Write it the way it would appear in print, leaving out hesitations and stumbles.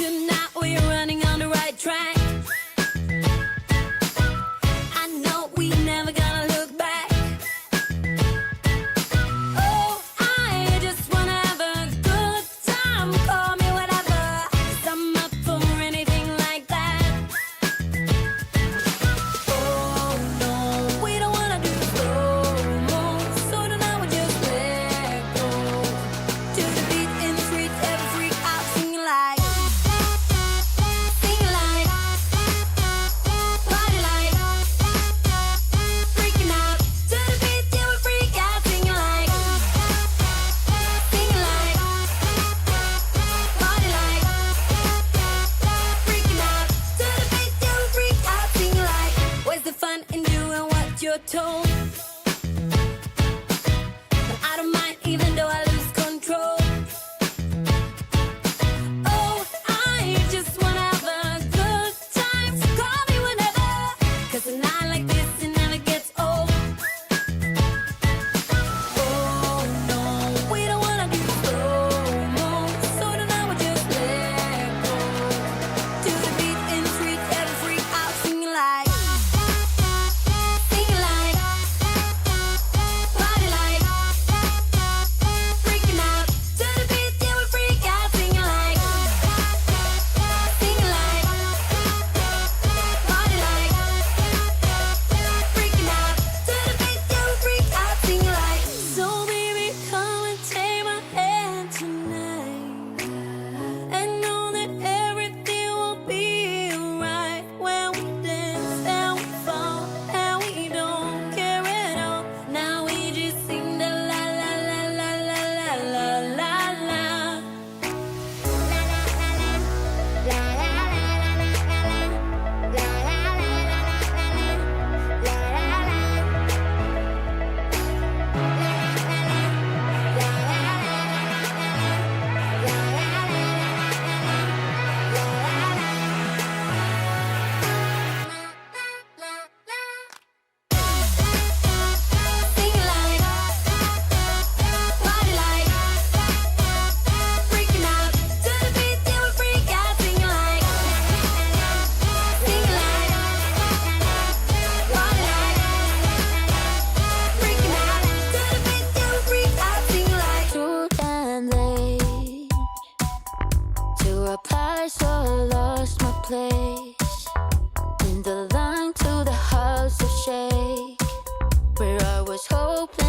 Tonight we're running on the right track. I know we never gonna look back. Oh, I just wanna have a good time. Call me whatever, 'cause I'm up for anything like that. Oh no, we don't wanna do slow-mo, so tonight we just let go. To the beat in the street, every freak out singing like, party like, freaking out. To the beat, yeah, we freak out singing like, party like, freaking out. To the beat, yeah, we freak out singing like. Where's the fun in doing what you're told? But I don't mind even though I lose control. Oh, I just wanna have a good time. So call me whenever, 'cause a night like this, it never gets old. Oh no, we don't wanna do slow-mo, so tonight we just let go. To the beat in the street, every freak out singing like, party like, freaking out. To the beat, yeah, we freak out singing like, party like, freaking out. To the beat, yeah, we freak out singing like. So baby, come and take my hand tonight, and know that everything will be alright. When we dance and we fall and we don't care at all. Now we just sing the la la la la la la la la la. Sing like, party like, freaking out. To the beat, yeah, we freak out singing like, party like, freaking out. To the beat, yeah, we freak out singing like. Too damn late to reply, so I lost my place in the line to the house of shake, where I was hopeless.